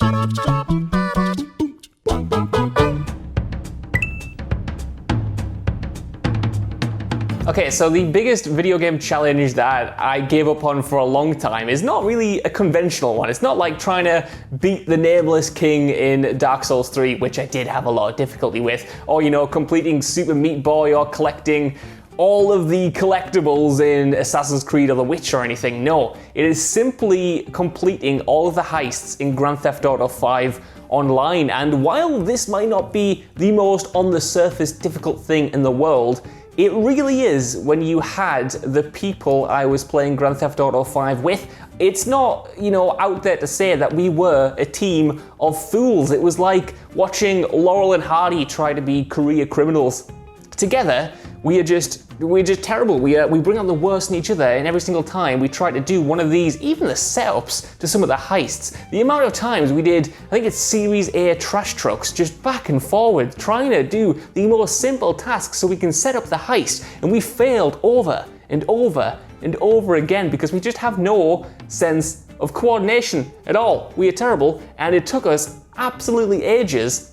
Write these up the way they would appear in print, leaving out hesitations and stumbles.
Okay, so the biggest video game challenge that I gave up on for a long time is not really a conventional one. It's not like trying to beat the Nameless King in Dark Souls 3, which I did have a lot of difficulty with, or, you know, completing Super Meat Boy or collecting all of the collectibles in Assassin's Creed or The Witcher or anything. No, it is simply completing all of the heists in Grand Theft Auto 5 online. And while this might not be the most on the surface difficult thing in the world, it really is when you had the people I was playing Grand Theft Auto 5 with. It's not, you know, out there to say that we were a team of fools. It was like watching Laurel and Hardy try to be career criminals. Together, we're just terrible. We bring out the worst in each other, and every single time we try to do one of these, even the setups to some of the heists, the amount of times we did, I think it's Series A trash trucks, just back and forward, trying to do the most simple tasks so we can set up the heist, and we failed over and over and over again because we just have no sense of coordination at all. We are terrible, and it took us absolutely ages,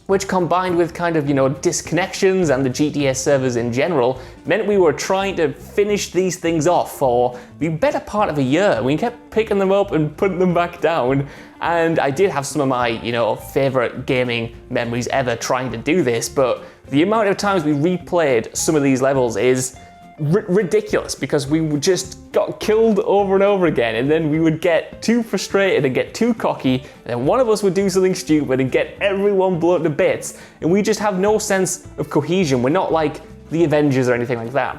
which combined with kind of, you know, disconnections and the GTS servers in general, meant we were trying to finish these things off for the better part of a year. We kept picking them up and putting them back down, and I did have some of my, you know, favorite gaming memories ever trying to do this, but the amount of times we replayed some of these levels is ridiculous because we just got killed over and over again, and then we would get too frustrated and get too cocky, and then one of us would do something stupid and get everyone blown to bits, and we just have no sense of cohesion. We're not like the Avengers or anything like that.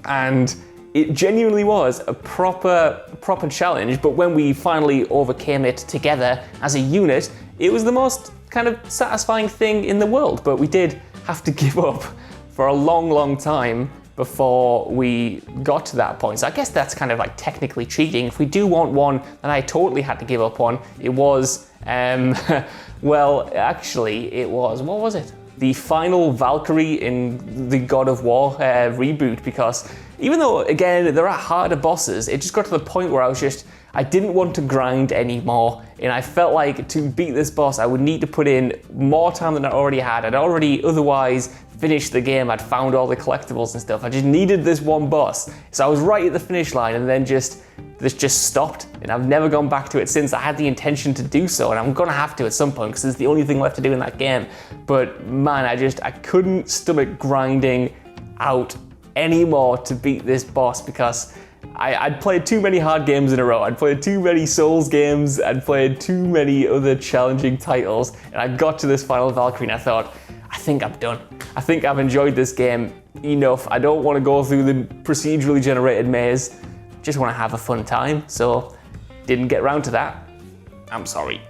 And it genuinely was a proper challenge, but when we finally overcame it together as a unit, it was the most kind of satisfying thing in the world. But we did have to give up for a long time before we got to that point. So I guess that's kind of like technically cheating. If we do want one that I totally had to give up on, it was, well, actually it was, what was it? The final Valkyrie in the God of War reboot, because even though, again, there are harder bosses, it just got to the point where I didn't want to grind anymore, and I felt like to beat this boss, I would need to put in more time than I already had. I'd already otherwise finished the game, I'd found all the collectibles and stuff. I just needed this one boss. So I was right at the finish line, and then this just stopped, and I've never gone back to it since. I had the intention to do so, and I'm gonna have to at some point, because it's the only thing left to do in that game. But man, I couldn't stomach grinding out anymore to beat this boss, because I'd played too many hard games in a row. I'd played too many Souls games, I'd played too many other challenging titles, and I got to this final Valkyrie and I thought, I think I'm done. I think I've enjoyed this game enough. I don't want to go through the procedurally generated maze. Just want to have a fun time, so didn't get around to that. I'm sorry.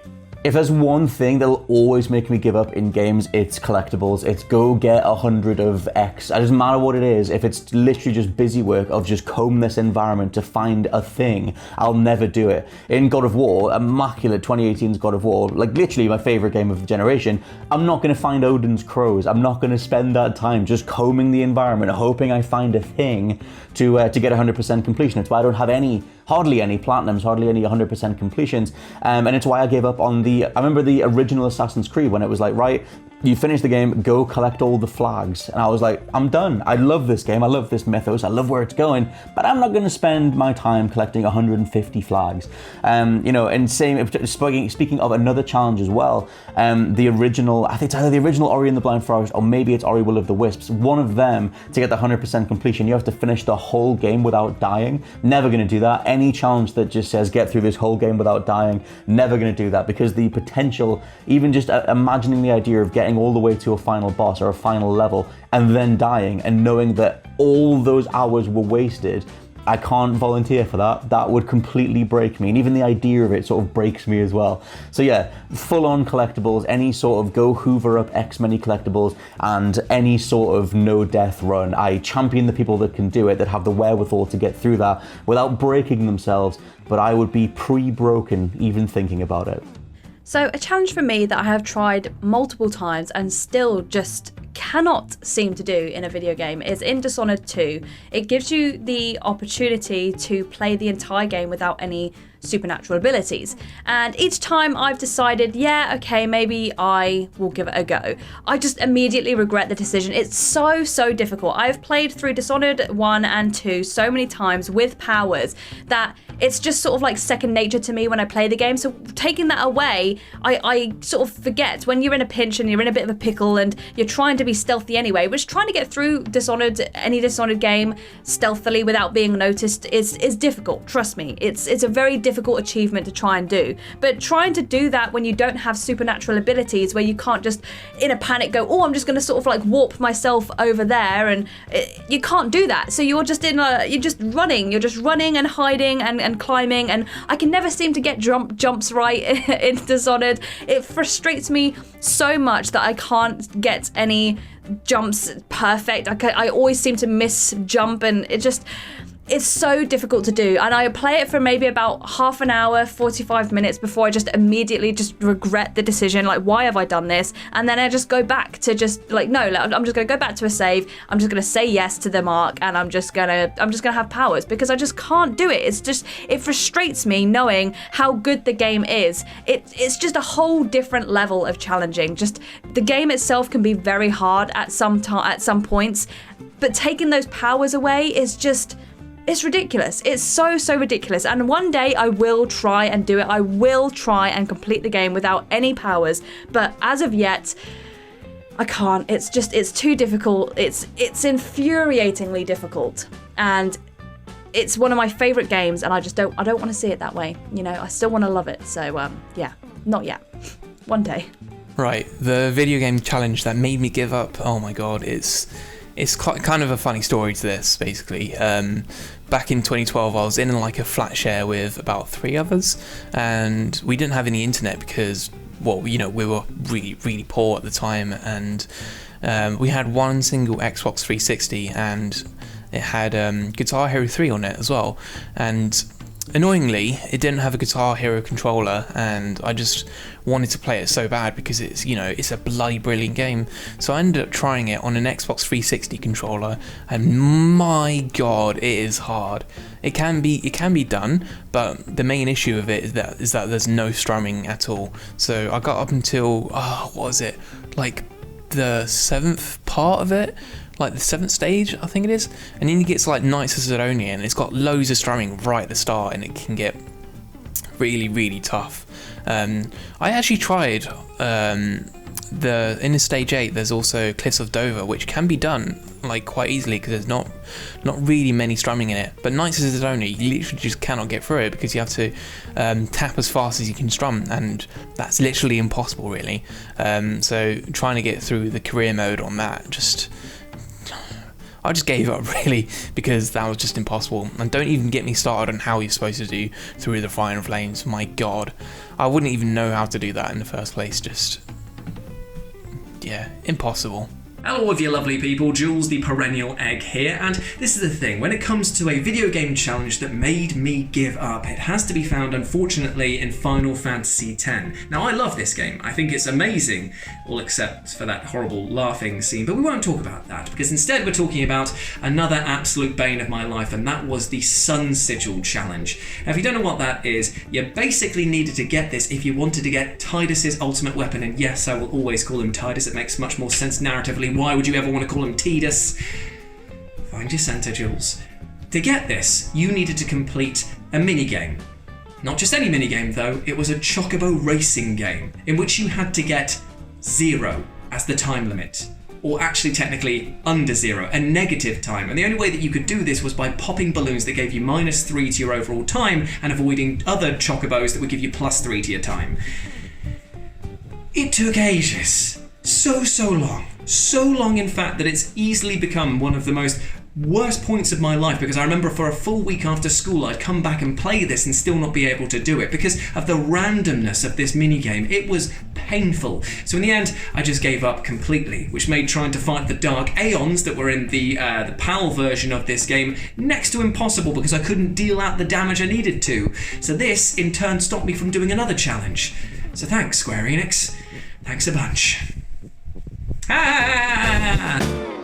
If there's one thing that'll always make me give up in games, it's collectibles. It's go get 100 of X. It doesn't matter what it is. If it's literally just busy work of just comb this environment to find a thing, I'll never do it. In God of War, immaculate 2018's God of War, like literally my favorite game of the generation, I'm not going to find Odin's crows. I'm not going to spend that time just combing the environment, hoping I find a thing to get 100% completion. It's why I don't have hardly any platinums, hardly any 100% completions, and it's why I gave up on I remember the original Assassin's Creed when it was like, right, you finish the game, go collect all the flags. And I was like, I'm done. I love this game. I love this mythos. I love where it's going, but I'm not going to spend my time collecting 150 flags. You know, and speaking of another challenge as well, the original, I think it's either the original Ori and the Blind Forest, or maybe it's Ori Will of the Wisps. One of them, to get the 100% completion, you have to finish the whole game without dying. Never going to do that. Any challenge that just says get through this whole game without dying, never going to do that, because the potential, even just imagining the idea of getting all the way to a final boss or a final level and then dying and knowing that all those hours were wasted, I can't volunteer for that. That would completely break me, and even the idea of it sort of breaks me as well. So yeah, full-on collectibles, any sort of go hoover up X many collectibles, and any sort of no-death run. I champion the people that can do it, that have the wherewithal to get through that without breaking themselves, but I would be pre-broken even thinking about it. So a challenge for me that I have tried multiple times and still just cannot seem to do in a video game is in Dishonored 2, it gives you the opportunity to play the entire game without any supernatural abilities. And each time I've decided, yeah, okay, maybe I will give it a go, I just immediately regret the decision. It's so difficult. I've played through Dishonored 1 and 2 so many times with powers that it's just sort of like second nature to me when I play the game. So taking that away, I sort of forget when you're in a pinch and you're in a bit of a pickle and you're trying to be stealthy anyway, which trying to get through any Dishonored game stealthily without being noticed is difficult. Trust me, it's a very difficult achievement to try and do. But trying to do that when you don't have supernatural abilities, where you can't just in a panic go, oh, I'm just going to sort of like warp myself over there, and you can't do that. So you're just running and hiding and climbing, and I can never seem to get jumps right in Dishonored. It frustrates me so much that I can't get any jumps perfect. I always seem to miss jump, and it's so difficult to do. And I play it for maybe about half an hour, 45 minutes before I just immediately just regret the decision. Like, why have I done this? And then I just go back to just like, no, I'm just going to go back to a save. I'm just going to say yes to the mark, and I'm just going to have powers, because I just can't do it. It frustrates me knowing how good the game is. It's just a whole different level of challenging. Just the game itself can be very hard at some points, but taking those powers away is just, it's ridiculous. It's so ridiculous. And one day I will try and do it. I will try and complete the game without any powers. But as of yet, I can't. It's too difficult. It's infuriatingly difficult. And it's one of my favorite games, and I don't want to see it that way. You know, I still want to love it. So yeah, not yet. One day. Right, the video game challenge that made me give up. Oh my god, it's kind of a funny story to this, basically. Back in 2012, I was in like a flat share with about 3 others, and we didn't have any internet because, well, you know, we were really poor at the time, and we had one single Xbox 360, and it had Guitar Hero 3 on it as well, and annoyingly, it didn't have a Guitar Hero controller, and I just wanted to play it so bad because it's, you know, it's a bloody brilliant game. So I ended up trying it on an Xbox 360 controller, and my god, it is hard. It can be done, but the main issue of it is that there's no strumming at all. So I got up until what was it, like the 7th part of it, like the 7th stage, I think it is, and then you get to like Knights of Sidonia, and it's got loads of strumming right at the start, and it can get really tough. I actually tried in stage 8. There's also Cliffs of Dover, which can be done like quite easily because there's not really many strumming in it. But Knights of Sidonia, you literally just cannot get through it because you have to tap as fast as you can strum, and that's literally impossible, really. So trying to get through the career mode on that, I just gave up, really, because that was just impossible. And don't even get me started on how you're supposed to do Through the Fire and Flames. My god, I wouldn't even know how to do that in the first place. Just, yeah, impossible. Hello all of you lovely people, Jules the Perennial Egg here, and this is the thing, when it comes to a video game challenge that made me give up, it has to be found, unfortunately, in Final Fantasy X. Now, I love this game, I think it's amazing, all except for that horrible laughing scene, but we won't talk about that, because instead we're talking about another absolute bane of my life, and that was the Sun Sigil challenge. Now, if you don't know what that is, you basically needed to get this if you wanted to get Tidus's ultimate weapon, and yes, I will always call him Tidus, it makes much more sense narratively. Why would you ever want to call him Tidus? Find your center, Jules. To get this, you needed to complete a minigame. Not just any minigame, though, it was a Chocobo racing game, in which you had to get 0 as the time limit. Or actually, technically, under 0, a negative time. And the only way that you could do this was by popping balloons that gave you -3 to your overall time, and avoiding other Chocobos that would give you +3 to your time. It took ages. So long. So long, in fact, that it's easily become one of the most worst points of my life, because I remember for a full week after school I'd come back and play this and still not be able to do it because of the randomness of this minigame. It was painful. So in the end, I just gave up completely, which made trying to fight the Dark Aeons that were in the PAL version of this game next to impossible because I couldn't deal out the damage I needed to. So this, in turn, stopped me from doing another challenge. So thanks, Square Enix. Thanks a bunch. Ah!